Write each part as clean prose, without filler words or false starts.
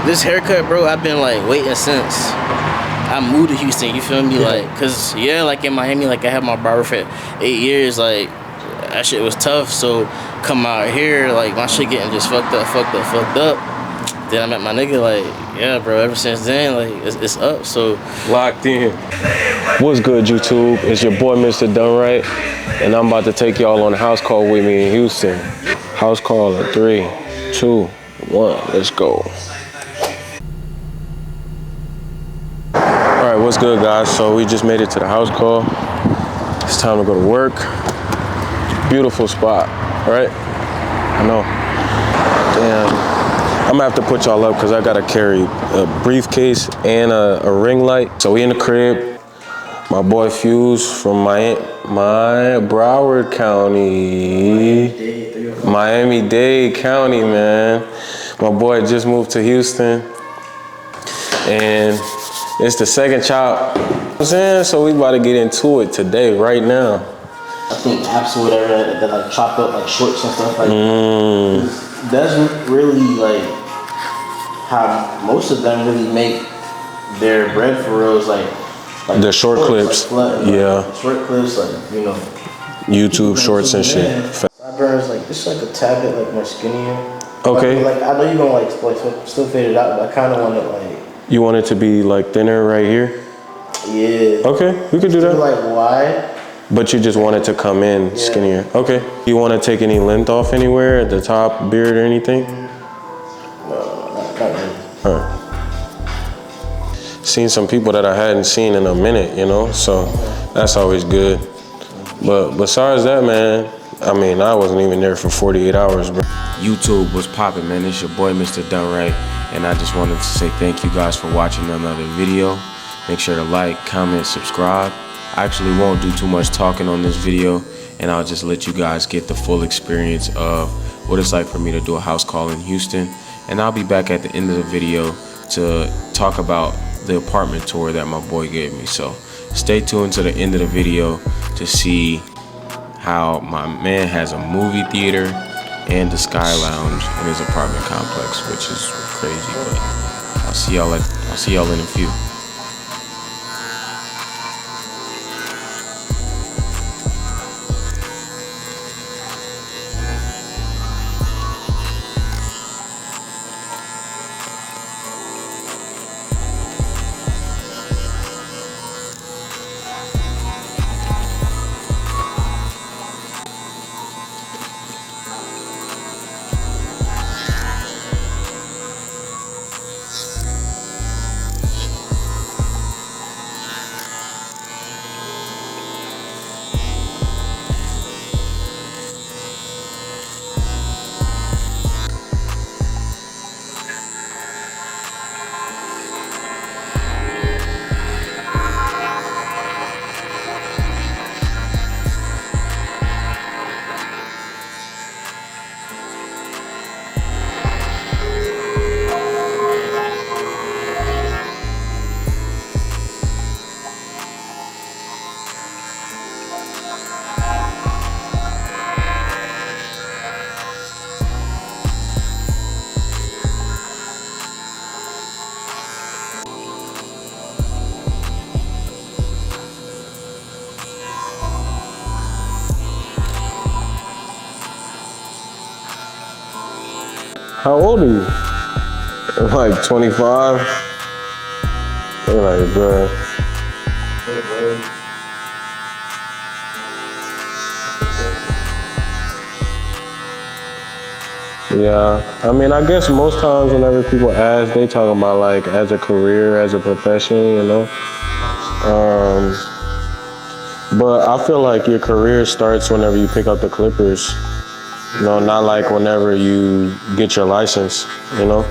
This haircut, bro, I've been like waiting since I moved to Houston. You feel me? Like, cause yeah, like in Miami, like I had my barber for 8 years. Like that shit was tough. So come out here, like my shit getting just fucked up. Then I met my nigga. Like yeah, bro. Ever since then, like it's up. So locked in. What's good, YouTube? It's your boy, Mr. DoneRight, and I'm about to take y'all on a house call with me in Houston. House call in 3, 2, 1. Let's go. All right, what's good, guys? So we just made it to the house call. It's time to go to work. Beautiful spot, right? I know. Damn. I'm gonna have to put y'all up because I gotta carry a briefcase and a ring light. So we in the crib. My boy Fuse from my Broward County, Miami-Dade County, man. My boy just moved to Houston, and it's the second child. You know what I'm saying? So we about to get into it today, right now. I think apps or whatever that like chop up like shorts and stuff like that. That's really like how most of them really make their bread for real. Is like the short clips, like, yeah. Short clips, like YouTube shorts and shit. Sideburns, like just like a tad bit like more skinnier. Okay. Like I know you're gonna like still fade it out, but I kind of want it like. You want it to be like thinner right here? Yeah. Okay, we could do that. Like wide. But you just want it to come in skinnier. Okay. You want to take any length off anywhere at the top, beard or anything? No, not really. All right. Seen some people that I hadn't seen in a minute, you know, so that's always good. But besides that, man, I mean, I wasn't even there for 48 hours, bro. YouTube was popping, man. It's your boy, Mr. DoneRight, and I just wanted to say thank you guys for watching another video. Make sure to like, comment, subscribe. I actually won't do too much talking on this video, and I'll just let you guys get the full experience of what it's like for me to do a house call in Houston. And I'll be back at the end of the video to talk about the apartment tour that my boy gave me. So stay tuned to the end of the video to see how my man has a movie theater and the Sky Lounge in his apartment complex, which is crazy. But I'll see y'all in a few. How old are you? Like 25? They're like, bro. Yeah, I mean, I guess most times whenever people ask, they talking about like as a career, as a profession, you know? But I feel like your career starts whenever you pick up the clippers. You know, not like whenever you get your license, you know?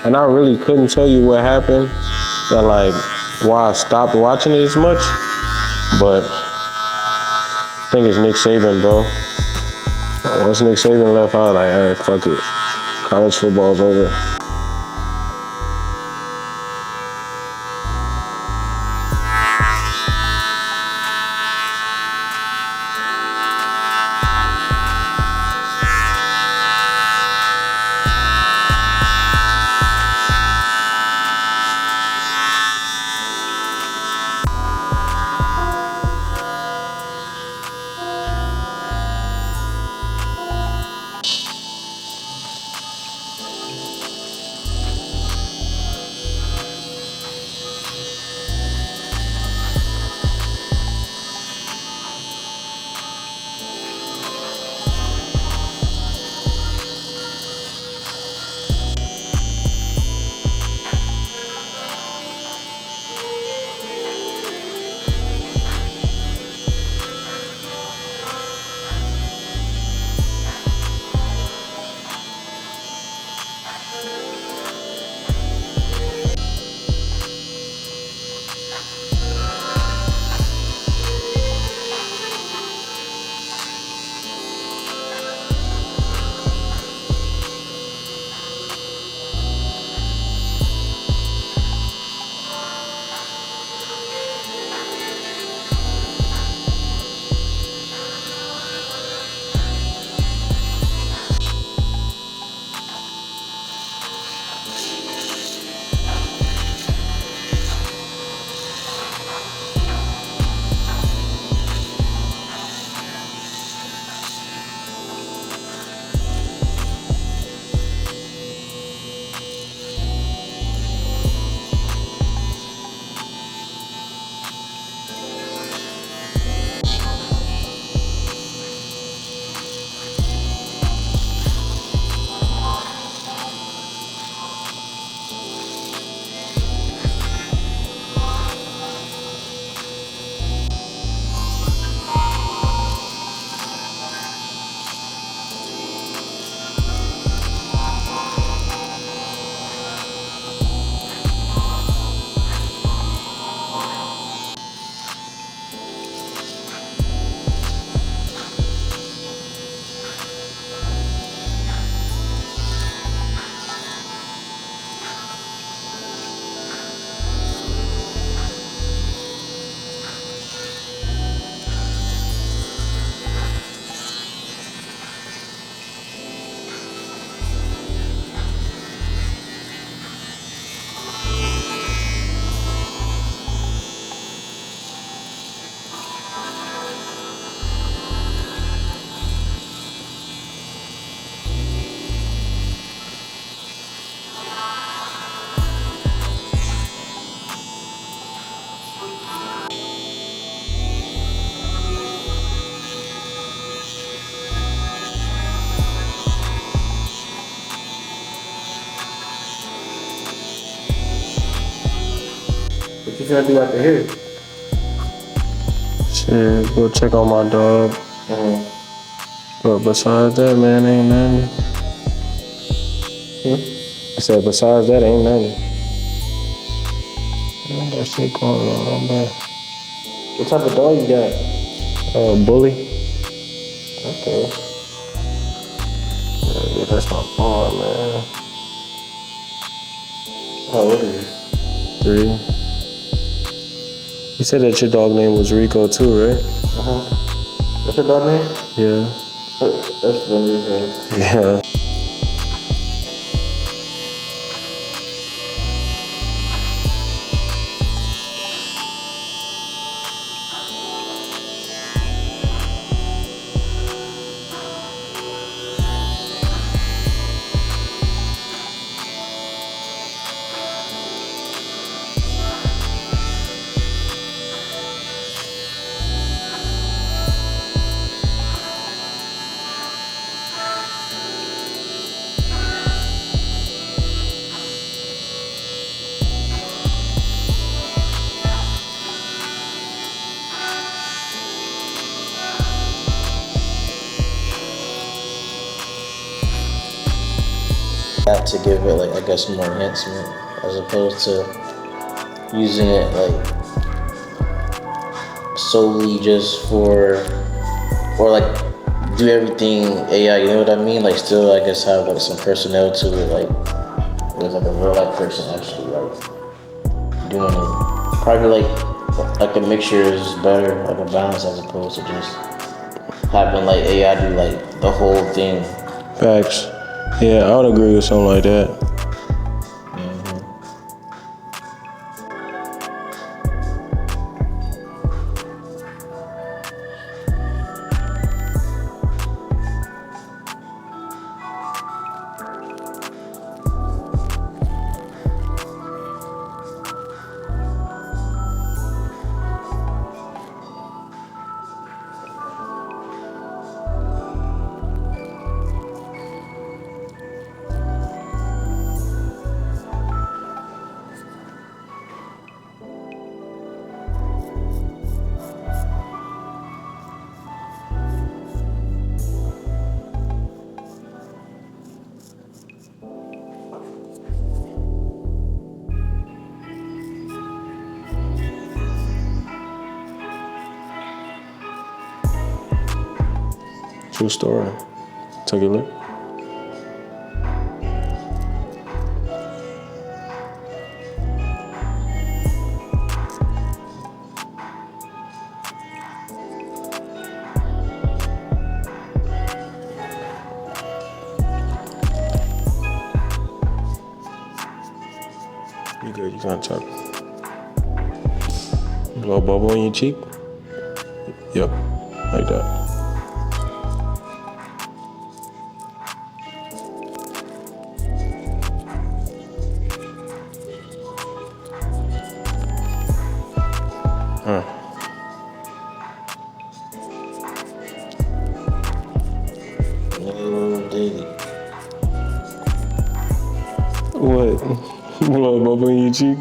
And I really couldn't tell you what happened, that like, why I stopped watching it as much, but I think it's Nick Saban, bro. Once Nick Saban left, I was like, hey, fuck it. College football's over. gonna do after here? Shit, go check on my dog. But besides that, man, ain't nothing. I said, besides that, ain't nothing. That shit going on, man. What type of dog you got? Bully. Okay. Yeah, that's my boy, man. How old are you? 3. You said that your dog name was Rico too, right? What's your dog name? Yeah. That's funny. Yeah. That to give it like I guess more enhancement as opposed to using it like solely just for or like do everything AI, you know what I mean? Like still I guess have like some personnel to it, like there's like a real life person actually like doing it. Probably like a mixture is better, like a balance as opposed to just having like AI do like the whole thing. Facts. Yeah, I would agree with something like that. True story. Take a look. You good, you can't talk. Little bubble in your cheek? Yep, like that. Oh, daily. What? Little bubble in your cheek?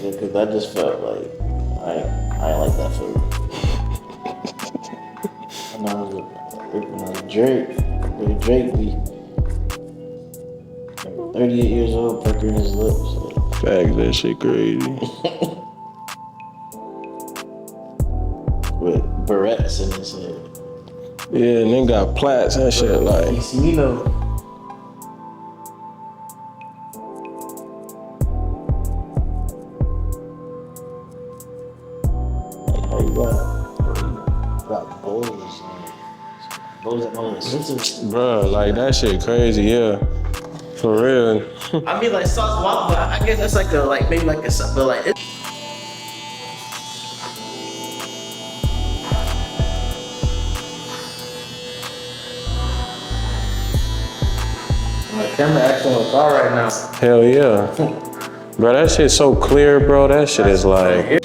Because I just felt like I ain't like that food. And I was like Drake be like 38 years old, puckering his lips. Like. Facts, that shit crazy. With barrettes in his head. Yeah, and then got plaits and shit like. You know. How you got bowls that more expensive. Bruh, like that shit crazy, yeah. For real. I mean like sauce waffle, but I guess that's like maybe like a but like it's my camera actually on the car right now. Hell yeah. Bro, that shit so clear, bro. That shit is like.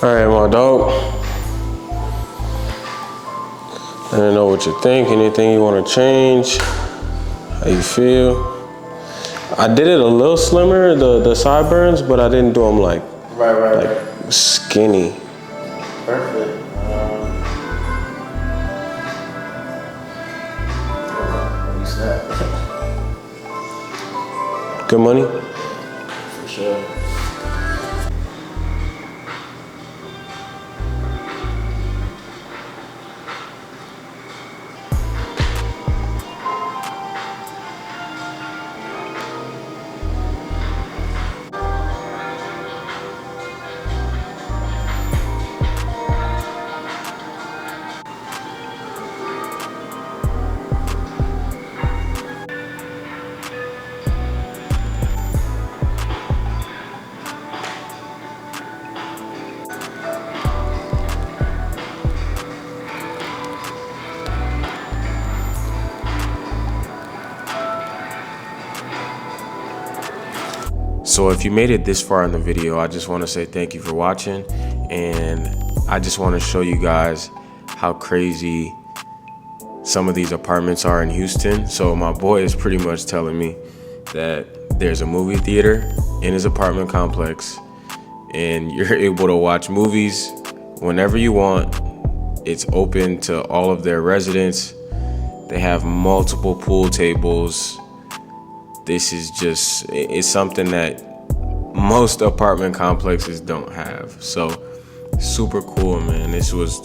All right, my dog. I don't know what you think. Anything you want to change? How you feel? I did it a little slimmer, the sideburns, but I didn't do them like skinny. Perfect. Good money? For sure. So if you made it this far in the video, I just want to say thank you for watching, and I just want to show you guys how crazy some of these apartments are in Houston. So my boy is pretty much telling me that there's a movie theater in his apartment complex, and you're able to watch movies whenever you want. It's open to all of their residents. They have multiple pool tables. This is just, it's something that most apartment complexes don't have. So super cool, man. This was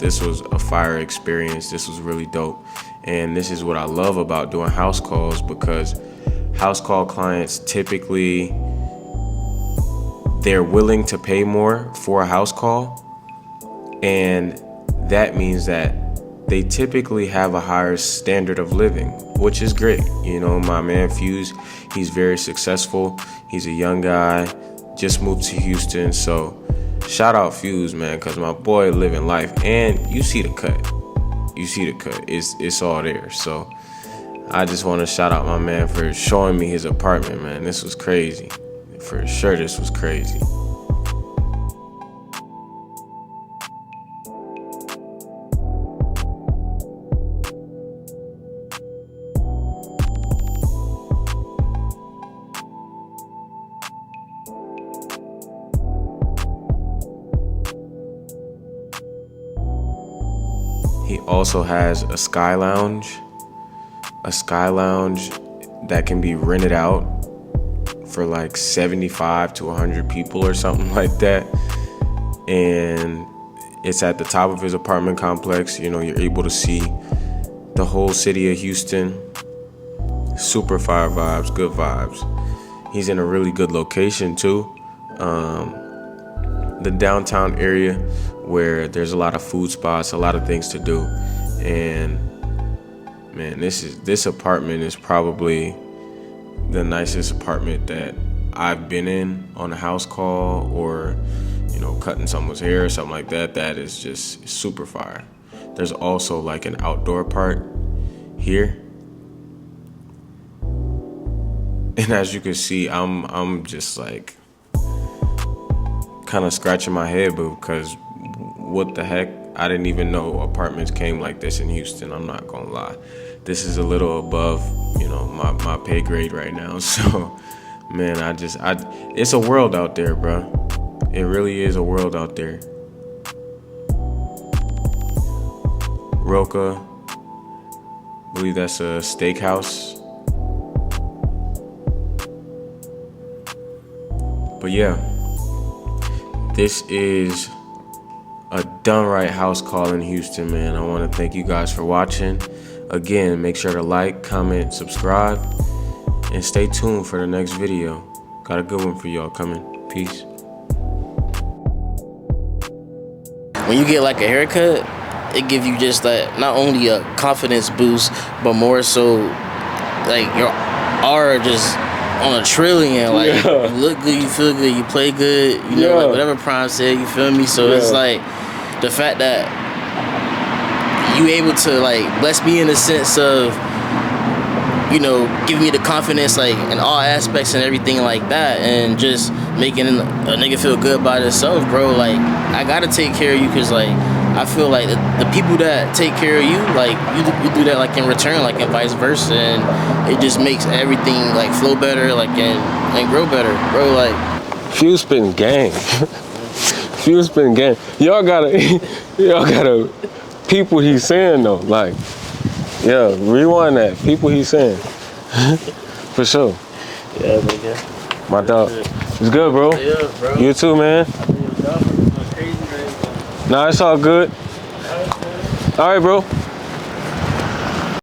a fire experience. This was really dope. And this is what I love about doing house calls, because house call clients typically, they're willing to pay more for a house call. And that means that they typically have a higher standard of living, which is great. You know, my man Fuse, he's very successful. He's a young guy, just moved to Houston. So shout out Fuse, man, because my boy living life. And you see the cut. You see the cut. It's all there. So I just want to shout out my man for showing me his apartment, man. This was crazy. For sure, this was crazy. He also has a sky lounge that can be rented out for like 75 to 100 people or something like that. And it's at the top of his apartment complex. You know, you're able to see the whole city of Houston. Super fire vibes, good vibes. He's in a really good location too. The downtown area where there's a lot of food spots, a lot of things to do. And man, this apartment is probably the nicest apartment that I've been in on a house call, or, you know, cutting someone's hair or something like that. That is just super fire. There's also like an outdoor part here. And as you can see, I'm just like kind of scratching my head, because what the heck? I didn't even know apartments came like this in Houston. I'm not gonna lie. This is a little above, you know, my pay grade right now. So, man, it's a world out there, bro. It really is a world out there. Roca, I believe that's a steakhouse. But yeah, this is a DoneRight house call in Houston, man. I want to thank you guys for watching. Again, make sure to like, comment, subscribe, and stay tuned for the next video. Got a good one for y'all coming. Peace. When you get like a haircut, it gives you just like not only a confidence boost, but more so like your aura just on a trillion. Like, yeah. You look good, you feel good, you play good, you know, like whatever Prime said, you feel me? So it's like the fact that you able to like bless me in the sense of you know, giving me the confidence, like, in all aspects and everything like that, and just making a nigga feel good about himself, bro. Like, I gotta take care of you, because, like, I feel like the people that take care of you, like, you do that, like, in return, like, and vice versa, and it just makes everything, like, flow better, like, and grow better, bro. Like, Fuse spitting gang. Fuse spitting gang. Y'all gotta peep what he's saying though. Like, yeah, rewind that. Peep what he's saying. For sure. yeah, nigga. My dog. It's good, bro. Yeah, bro. You too, man. Nah, it's all good. All right, bro.